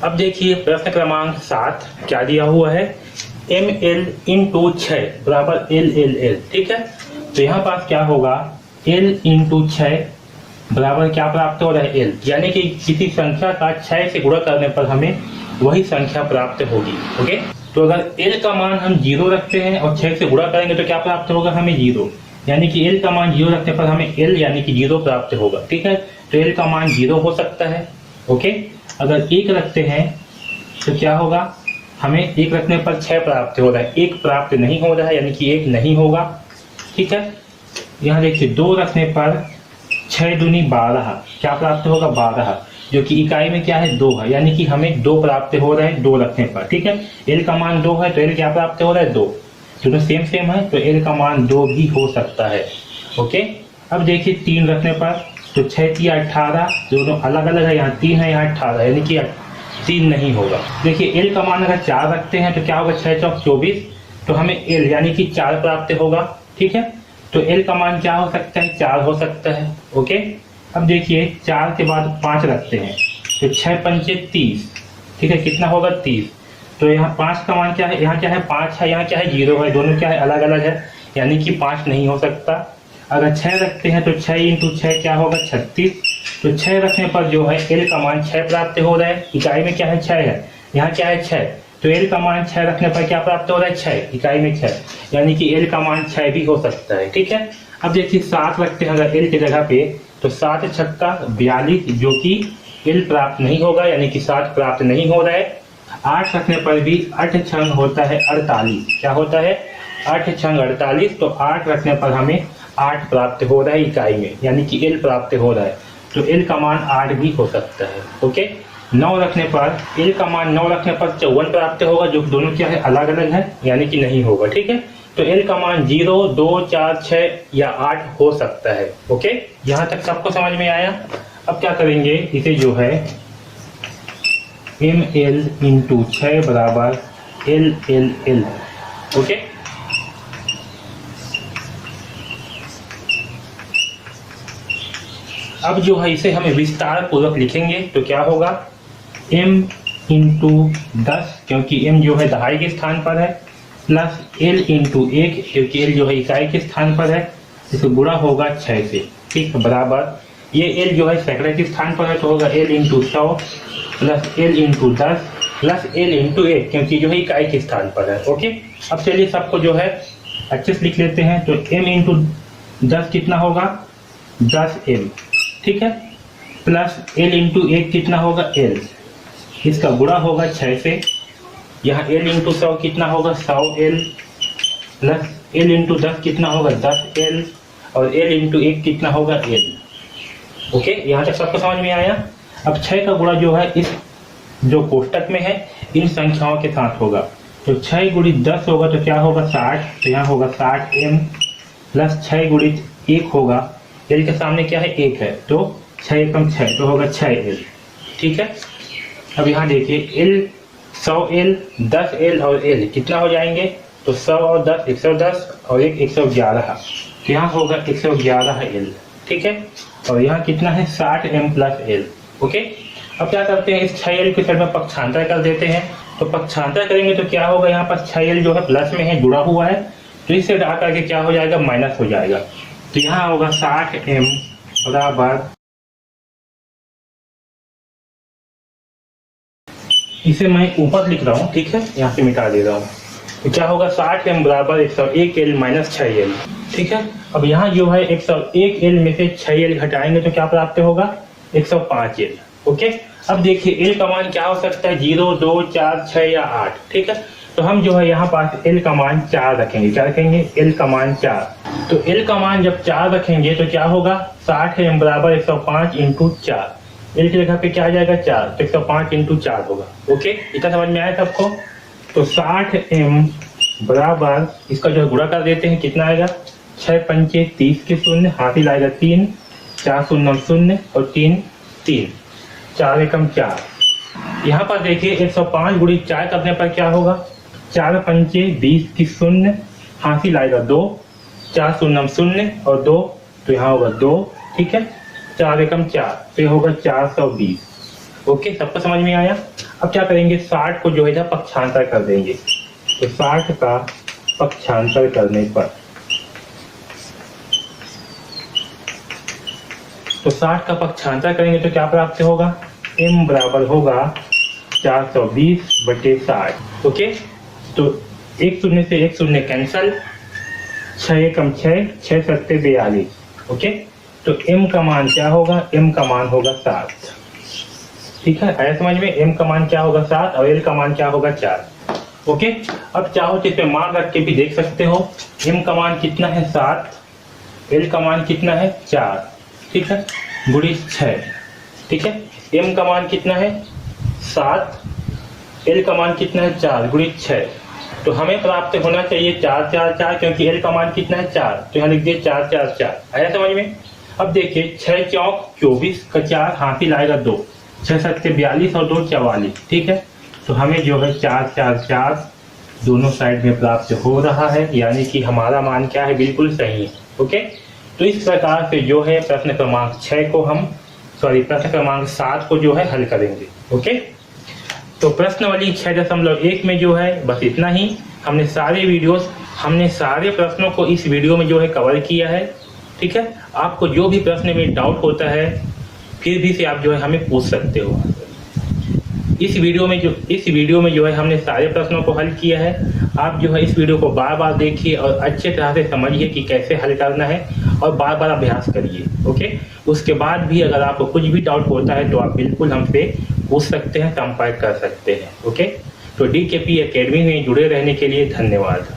अब देखिए प्रश्न क्रमांक 7 क्या दिया हुआ है, एम एल इंटू 6 बराबर एल एल एल। ठीक है, तो यहाँ पास क्या होगा, एल इंटू 6 बराबर क्या प्राप्त हो रहा है, एल, यानी कि किसी संख्या का 6 से गुणा करने पर हमें वही संख्या प्राप्त होगी। ओके, तो अगर एल का मान हम 0 रखते हैं और 6 से गुणा करेंगे तो क्या प्राप्त होगा हमें 0, यानी कि एल का मान 0 रखने पर हमें एल यानी कि 0 प्राप्त होगा। ठीक है, तो एल का मान 0 हो सकता है। ओके, अगर 1 रखते हैं तो क्या होगा, हमें 1 रखने पर 6 प्राप्त हो रहा है, 1 प्राप्त नहीं हो रहा है यानी कि 1 नहीं होगा। ठीक है, यहाँ देखिए 2 रखने पर 6 दूनी 12, क्या प्राप्त होगा 12, जो कि इकाई में क्या है 2 है, यानी कि हमें 2 प्राप्त हो रहा है 2 रखने पर। ठीक है, एल का मान 2 है तो एल क्या प्राप्त हो रहा है 2, दोनों सेम सेम है तो एल का मान 2 भी हो सकता है। ओके, अब देखिए 3 रखने पर तो 6 3 18, दोनों अलग अलग है, यहाँ 3 है यहाँ 18, यानी कि 3 नहीं होगा। देखिए एल का मान अगर 4 रखते हैं तो क्या होगा, 6 चौक 24, तो हमें एल यानी कि 4 प्राप्त होगा। ठीक है, तो एल का मान क्या हो सकता है, 4 हो सकता है। ओके, अब देखिए 4 के बाद 5 रखते हैं तो 6 पंचे 30, ठीक है, कितना होगा 30, तो यहाँ 5 का मान क्या है, यहाँ क्या है 5 है, यहाँ क्या है 0 है, दोनों क्या है अलग अलग है, यानी कि 5 नहीं हो सकता। अगर 6 रखते हैं तो 6 इंटू 6 क्या होगा 36, तो 6 रखने पर जो है एल का मान 6 प्राप्त हो रहा है, इकाई में क्या है 6 है, यहाँ क्या है 6, तो एल का मान 6 रखने पर क्या प्राप्त हो रहा है 6, इकाई में 6, यानी कि एल का मान 6 भी हो सकता है। ठीक है, अब देखिए 7 रखते हैं अगर एल की जगह पे तो 7 छक्का 42, जो कि एल प्राप्त नहीं होगा, यानी कि 7 प्राप्त नहीं हो रहा है। 8 रखने पर भी 8 छंग होता है 48, क्या होता है 8 छंग 48, तो 8 रखने पर हमें 8 प्राप्त हो रहा है इकाई में, यानी कि एल प्राप्त हो रहा है, तो एल का मान 8 भी हो सकता है। ओके, 9 रखने पर एल का मान 9 रखने पर 54 प्राप्त होगा, जो दोनों क्या है अलग अलग है, यानी कि नहीं होगा। ठीक है, तो एल का मान 0 2 4 6 या 8 हो सकता है। ओके, यहाँ तक सबको समझ में आया। अब क्या करेंगे, इसे जो है एम एल इंटू 6 बराबर एल एल एल। ओके, अब जो है इसे हमें विस्तार पूर्वक लिखेंगे तो क्या होगा, m इंटू 10, क्योंकि m जो है दहाई के स्थान पर है, प्लस l इंटू 1, क्योंकि l जो है इकाई के स्थान पर है, इसे गुणा होगा 6 से। ठीक, बराबर ये l जो है सैकड़े के स्थान पर है तो होगा l into 100 plus l into 10 plus l into 1, क्योंकि जो है इकाई के स्थान पर है। ओके, अब चलिए सबको जो है अच्छे से लिख लेते हैं, तो m इंटू 10 कितना होगा 10m, ठीक है, प्लस l इंटू 1 कितना होगा l, इसका गुणा होगा 6 से, यहाँ l इंटू 100 कितना होगा 100l, प्लस l इंटू 10 कितना होगा 10l, और l इंटू 1 कितना होगा l। ओके, यहाँ तक सबको समझ में आया। अब 6 का गुणा जो है इस जो कोष्टक में है इन संख्याओं के साथ होगा, तो 6 गुणित 10 होगा तो क्या होगा 60, तो यहाँ होगा 60m, प्लस 6 गुणित 1 होगा, l के सामने क्या है 1 है, तो 6 एकम 6, तो होगा 6l। ठीक है, अब यहाँ देखिए l 100l 10l और l कितना हो जाएंगे, तो 100 और 10 110 और 1 111, तो यहाँ होगा 111l। ठीक है, और यहाँ कितना है 60m प्लस l। ओके, अब क्या करते हैं, इस 6l के साथ में पक्षांतर कर देते हैं, तो पक्षांतर करेंगे तो क्या होगा, यहाँ पर 6l जो है प्लस में है जुड़ा हुआ है, तो इससे हटा करके क्या हो जाएगा माइनस हो जाएगा, तो यहाँ होगा 60m बराबर, इसे मैं ऊपर लिख रहा हूँ, ठीक है, यहाँ पे मिटा दे रहा हूँ, तो क्या होगा 60m बराबर 101l माइनस 6l। ठीक है, अब यहाँ जो है 101l में से 6l घटाएंगे तो क्या प्राप्त होगा 105l। ओके, अब देखिए l का मान क्या हो सकता है 0 2 4 6 या 8। ठीक है, तो हम जो है यहाँ पास l का मान 4 रखेंगे, क्या रखेंगे l का मान 4, तो l का मान जब 4 रखेंगे तो क्या होगा 60m बराबर 105 इंटू 4, l की जगह पे क्या आ जाएगा 4, तो 105 इंटू 4 होगा। ओके, इतना समझ में आया सबको, तो 60m बराबर इसका जो है गुणा कर देते हैं, कितना आएगा 6 पंचे 30 के शून्य, हासिल आएगा 3, 4 शून्य 0 और 3 3, 4 एकम 4। यहाँ पर देखिए 105 गुणित 4 करने पर क्या होगा, 4 पंचे 20 की शून्य, हासिल आएगा 2, 4 शून्य 0 और 2, तो यहाँ होगा 2। ठीक है, 4 एकम 4, तो ये होगा 420। ओके, सबको समझ में आया। अब क्या करेंगे, 60 को जो है पक्षांतर कर देंगे। तो 60 का पक्षांतर करने पर, तो 60 का पक्षांतर करेंगे तो क्या प्राप्त होगा, m बराबर होगा 420/60। ओके, तो एक शून्य से एक शून्य कैंसल, 6 एकम 6, 6 सत्ते 42। ओके, तो m का मान क्या होगा, m का मान होगा 7। ठीक है, आया समझ में, m का मान क्या होगा 7 और l का मान क्या होगा 4। ओके, अब चाहो तो इसमें मान रख के भी देख सकते हो, m का मान कितना है 7, l का मान कितना है 4, ठीक है, गुणित 6। ठीक है, m का मान कितना है 7, l का मान कितना है 4 गुणित 6। तो हमें प्राप्त होना चाहिए 4 4 4, क्योंकि l का मान कितना है 4, तो यहाँ लिख दिए 4 4 4। आया समझ में। अब देखिए 6 चौक 24 का 4 हासिल आएगा 2, 6 सत्ते 42 और 2 44। ठीक है, तो हमें जो है 4 4 4 दोनों साइड में प्राप्त हो रहा है, यानी कि हमारा मान क्या है, बिल्कुल सही है। ओके, तो इस प्रकार से जो है प्रश्न क्रमांक 6 को हम प्रश्न क्रमांक 7 को जो है हल करेंगे। ओके, तो प्रश्नावली 6.1 में जो है बस इतना ही। हमने सारे प्रश्नों को इस वीडियो में जो है कवर किया है। ठीक है, आपको जो भी प्रश्न में डाउट होता है फिर भी से आप जो है हमें पूछ सकते हो। इस वीडियो में जो है हमने सारे प्रश्नों को हल किया है। आप जो है इस वीडियो को बार बार देखिए और अच्छे तरह से समझिए कि कैसे हल करना है और बार बार अभ्यास करिए। ओके, उसके बाद भी अगर आपको कुछ भी डाउट होता है तो आप बिल्कुल हमसे पूछ सकते हैं, संपर्क कर सकते हैं। ओके, तो DKP एकेडमी में जुड़े रहने के लिए धन्यवाद।